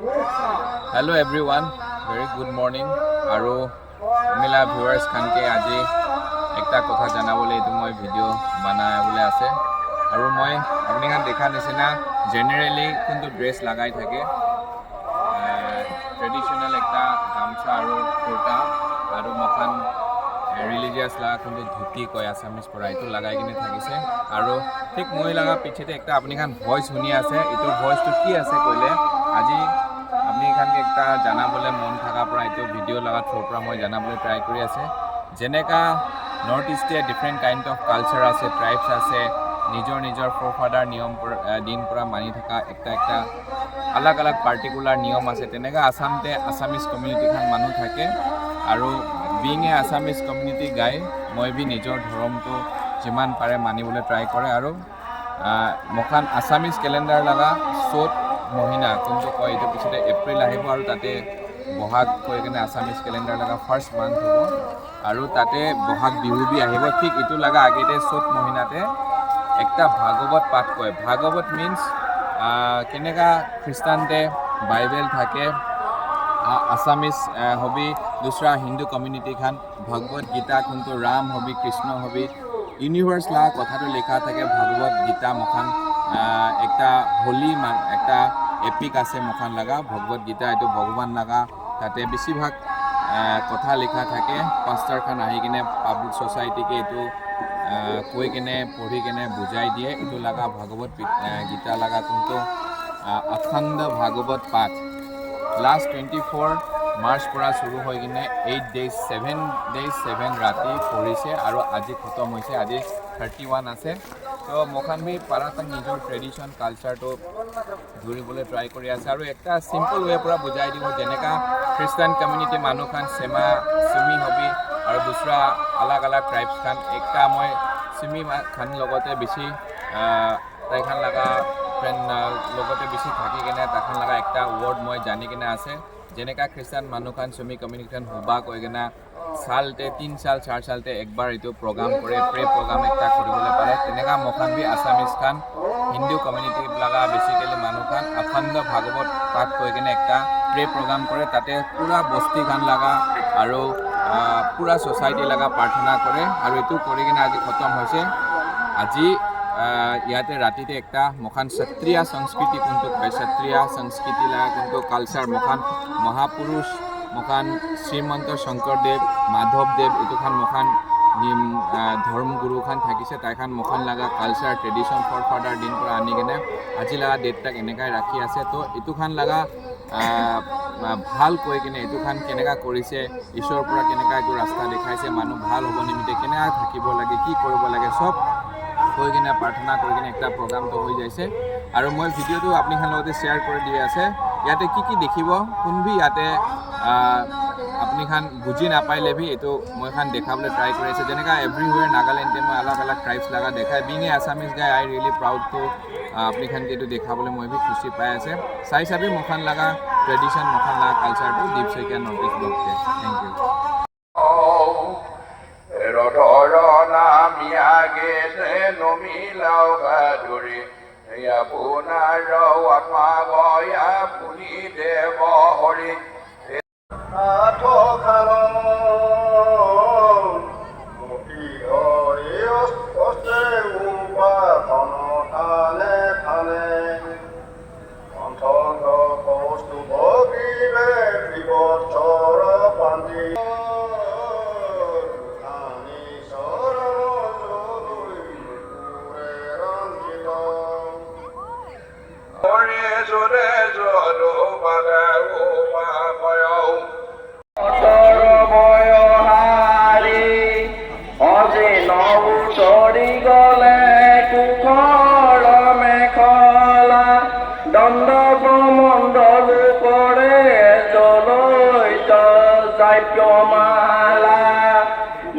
Hello everyone, very good morning. আৰু মিলা viewers খানকে আজি একটা কথা জানাবলৈ এইটো মই ভিডিঅ' বনাবলৈ আছে আৰু মই আপোনাক দেখা নিচিনা জেনেৰেলি কোনটো ড্ৰেছ লগাই থাকে ট্ৰেডিশ্যনেল একটা গামছা আৰু কুৰ্তা আৰু মখান ৰিলিজিয়াছ লাগা কোনটো ধুতি কয় আছামিজ পৰা এইটো লগাই কিনে থাকিছে আৰু ঠিক মই লগা পিছতে একটা আপোনাক ভইচ শুনি আছে এইটো ভইচটো কি আছে কইলে আজি আপনি এখানকে একটা জানাবলে মন থাকা পৰা এইটো ভিডিও লগা থ্ৰুৰ পৰা মই জানাবলে ট্ৰাই কৰি আছে যেনেকা নৰ্থ ইস্টে ডিফাৰেন্ট কাইন্ড অফ কালচাৰ আছে ট্ৰাইবস আছে নিজৰ নিজৰ ফৰফাদাৰ নিয়ম দিন পৰা মানি থকা একটা আলাগ আলাগ পাৰ্টিকুলাৰ নিয়ম আছে তেনেকা আসামতে আসামিজ কমিউনিটি খান মানুহ থাকে আৰু বিং এ আসামিজ কমিউনিটি গাই মই বি নিজৰ ধৰ্মটো যিমান পাৰে মানিবলৈ ট্ৰাই কৰে আৰু মখান আসামিজ ক্যালেন্ডাৰ লগা চ'ত মহিনা কোনটো কয় এইটো পিছতে এপ্ৰিল আহিব আৰু তাতে বহাগ কৈ কিনে আসামিজ ক্যালেন্ডাৰ লগা ফাৰ্স্ট মান্থ হ'ব আৰু তাতে বহাগ বিহু বি আহিব ঠিক এইটো লগা আগেতে চ'ত মহিনাতে একটা ভাগৱত পাঠ কয় ভাগৱত মিন্স কেনেকা খ্ৰীষ্টানতে বাইবেল থাকে আসামিজ হবি দুসরা হিন্দু কমিউনিটি খান ভগবত গীতা কোনটো Ram hobby Krishna hobby universe লাগা কথাটো লেখা থাকে ভাগৱত গীতা মখান একটা হোলি একটা এপিক আছে মখান লাগা ভগৱত গীতা এইটো ভগৱান লাগা তাতে বেছিভাগ কথা লেখা থাকে পাষ্টাৰ খান আহি কিনে পাব্লিক সোসাইটিকে এইটো কৈ কিনে পঢ়ি কিনে বুজাই দিয়ে এইটো লাগা ভাগৱত গীতা লাগা কোনটো অখণ্ড ভাগৱত পাঠ লাষ্ট 24 মাৰ্চ পৰা শুৰু হৈ কিনে 8 days 7 days 7 ৰাতি পঢ়িছে আৰু আজি খতম হৈছে আজি 31 আছে তো মখান বি পাৰাতন নিজৰ ট্ৰেডিশন কালচাৰটো ধৰিবলৈ ট্ৰাই কৰি আছে আৰু একটা সিম্পল ওয়ে পৰা বুজাই দিব যেনেকা খ্ৰীষ্টান কমিউনিটি মানুহ খান সেমা সুমি হবি আৰু দুসরা আলাগ আলাগ ট্রাইবস খান একটা মই সুমি খান লগতে বেছি তাইখান লাগা ফ্রেন্ড লগতে বেছি থাকি কিনে তাখান লাগা একটা ওয়ার্ড মই জানি কিনে আছে যেনেকা খ্ৰীষ্টান মানুহ খান সুমি কমিউনিটি খান হুবা কৈ কিনে সালতে 3 সাল 4 সালতে একবার এইটো প্রোগ্রাম করে প্রে প্রোগ্রাম একটা কৰিবলৈ পারে তেনেকা মখান বি আসামিজ খান হিন্দু কমিউনিটি লাগা বেসিক্যালি মানুহ খান অখণ্ড ভাগৱত পাঠ কৈ কিনে একটা প্ৰে প্ৰোগ্ৰাম কৰে তাতে পুৰা বস্তি খান লাগা আৰু পুৰা সোসাইটি লাগা প্ৰাৰ্থনা কৰে আৰু এইটো কৰি কিনে আজি খতম হৈছে আজি ইয়াতে ৰাতিতে একটা মখান ক্ষত্ৰিয় সংস্কৃতি কোনটো কয় ক্ষত্ৰিয় সংস্কৃতি লাগা কোনটো কালচাৰ মখান মহাপুৰুষ মখান শ্ৰীমন্ত শংকৰদেৱ মাধৱদেৱ এইটো খান মখান ধৰ্মগুৰু খান থাকিছে তাইখান মখান লাগা কালচাৰ ট্ৰেডিশন ফৰফাদাৰ দিন পৰা আনি কিনে আজি লাগা ডেটটাক এনেকাই রাখি আছে তো এইটো খান লাগা ভাল কৈ কিনে এইটো খান কেনেকা কৰিছে ঈশ্বৰৰ পৰা কেনেকা এইটো ৰাস্তা দেখাইছে মানুহ ভাল হ'ব নিমিতে কেনেকা থাকিব লাগে কি কৰিব লাগে সব কৈ কিনে প্ৰাৰ্থনা কৰি কিনে একটা প্ৰগ্ৰামটো হৈ যাইছে আৰু মই ভিডিঅ'টো আপোনালোকৰ লগতে শ্বেয়াৰ কৰি দি আছে ইয়াতে কি দেখিব কোনবি ইয়াতে আপনি খান বুজি নাপাইলে ভি এইটো মই খান দেখাবলৈ ট্রাই কৰি আছে যেনেকা এভৰিওয়াৰ নাগালেণ্ডে মই আলাগ আলাগ ট্ৰাইবস লাগা দেখায় being a Assamese guy I really proud two আপনি খান এইটো দেখাবলৈ মই ভি খুশি পাই আছে চাই চাবি মখান লাগা ট্রেডিশন মখান লাগা কালচারটো দীপ শইকীয়া নৰ্থ ইষ্ট ব্লগতে থ্যাংক ইউ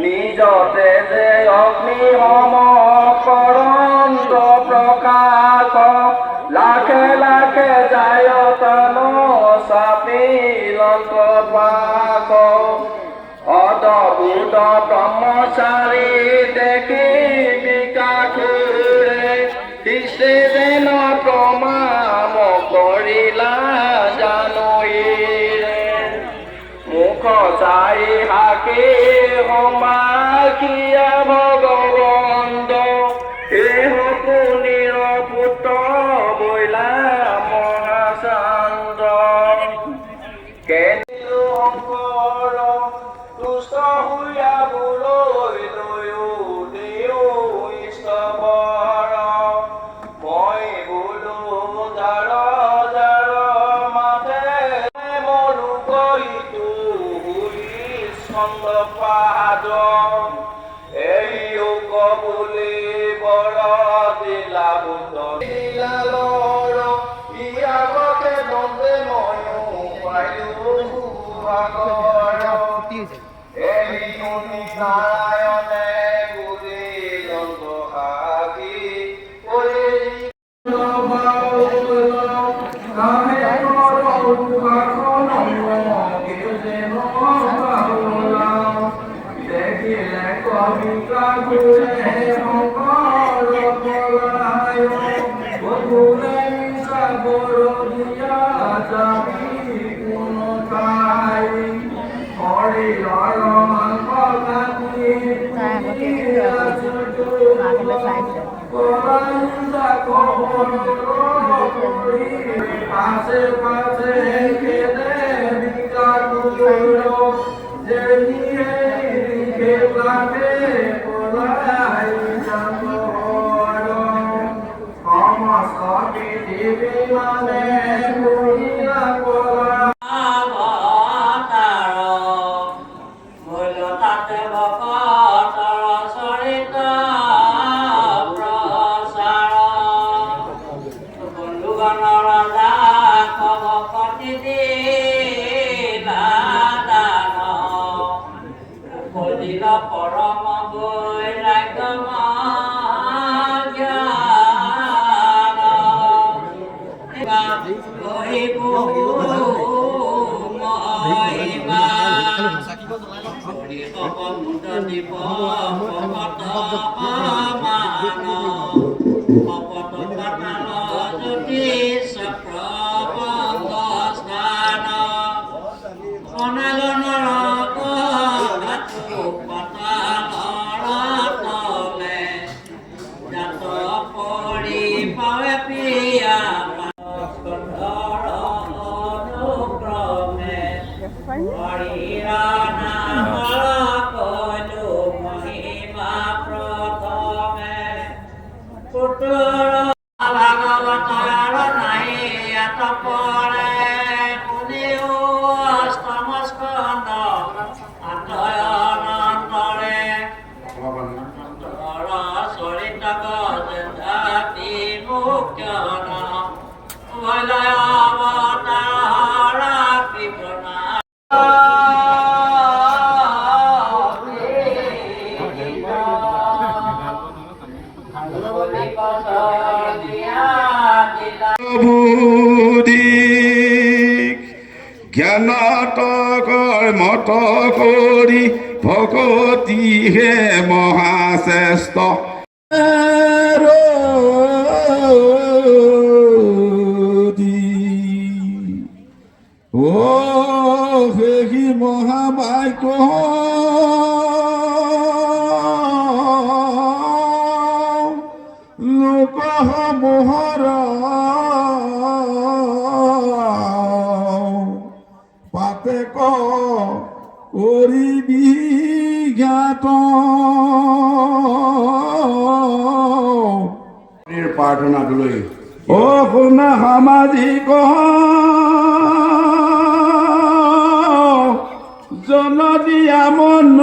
নিজতে যে অগ্নি সম কৰন্দ প্ৰকাশ লাখে লাখে যায়তন চাপিলন্ত পাক অদ্ভুত ব্ৰহ্মচাৰী দেখি বিকাখুৰে দিছে যেন প্ৰমাণ কৰিলা জানো আগে সমাখিয়া ভগবন্ত এই শকুনিৰ পুত্ৰ বৈলা মহাচান্দ্ৰ কেনিলো শংকৰ তুষ্ট হুয়াবলৈ লৈও দেও ইষ্টবৰ মই বোলো জাৰ জাৰ মাথে মৰু কৈতো হুৰি ছন্দ পাদ এই কবুলি বৰ দিলা বুত দিলালৰ ইয়াগতে বন্দে ময়ো পাইলো সুভাগৰ এই নাৰায়ণে গুৰি দন্ত সাগি কৰি দেখিলে কবিতা ঘূৰে শংকৰ পলায় ঘূৰে সাগৰ দিয়া যাবি কোনো ঠাই শৰীৰৰ মাংস কাটি পাছে পাছে খেলে সমস্ত পৃথিৱী মানে পৰম বৈৰাগ্যম ভাগৱতৰ নাই পৰে শুনিও অষ্টম স্কন্ধ আতয়নন্তৰে চৰিত গতি মুখ্যন ভলয় অৱতাৰ কৃপণা জ্ঞানাতকৰ মত কৰি ভকতিহে মহাশ্ৰেষ্ঠ ও সেই মহাবাক্য লোকসমূহৰ পাতে কৰিবি জ্ঞাত প্ৰাৰ্থনাটোলৈ অ শুনা সামাজিক জন দিয়া মন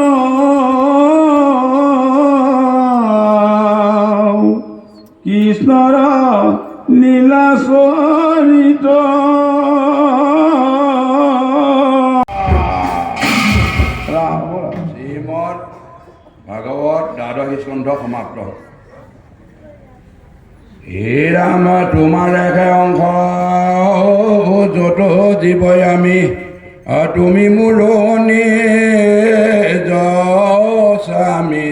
কৃষ্ণৰ লীলা চৰিত শ্ৰীমদ ভাগৱত দ্বাদশ স্কন্ধ সমাপ্ত। হে ৰাম তোমাৰ একে অংশ যত জীৱই আমি তুমি মোৰ স্বামী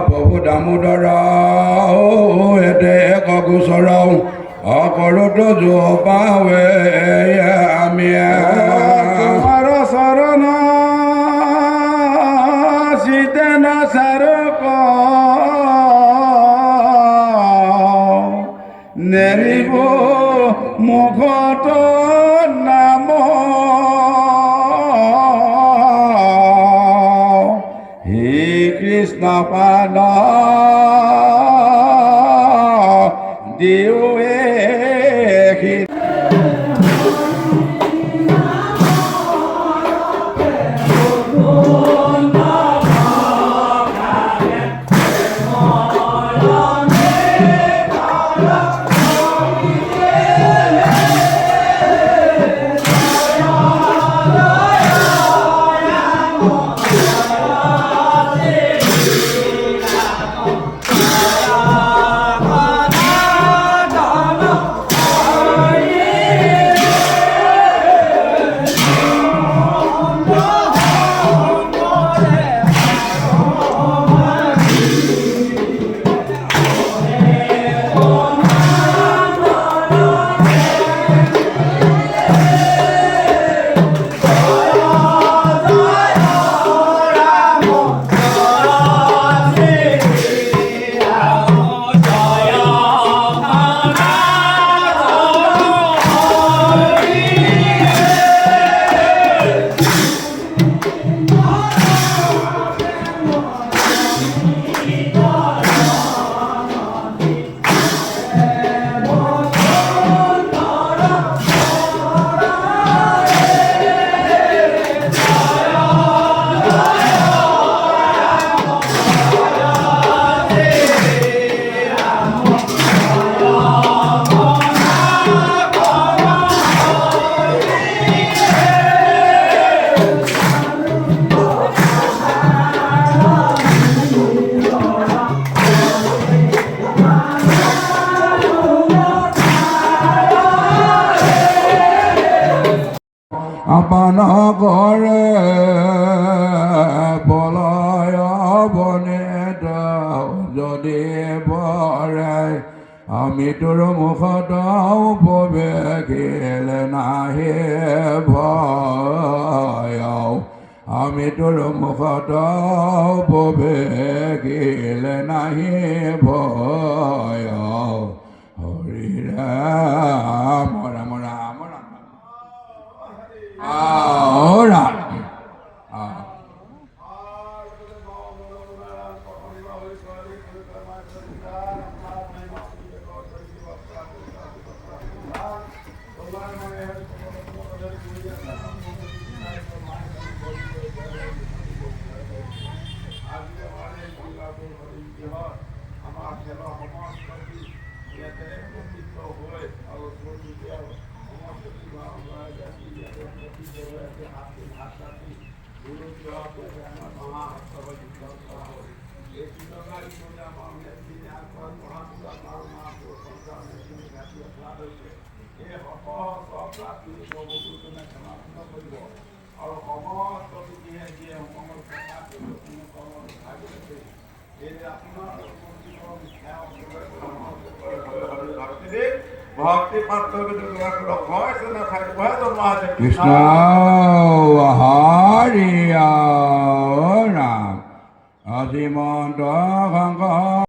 প্ৰভু দামোদৰ এতে এক গোচৰ অকলোত জোপাৱে আমি তোমাৰ চৰণ নতুন নাম হে কৃষ্ণ পাদ দিওয়ে আপন ঘৰে পলয় বনে যদি পৰে আমি তোৰ মুখত উপবেশিলে নাহে ভয় আমি তোৰ মুখত উপবেশিলে নাহে ভয় Hari Ram Ram Ram Ram Ahora. Krishna Hari Ram Asimanta Ganga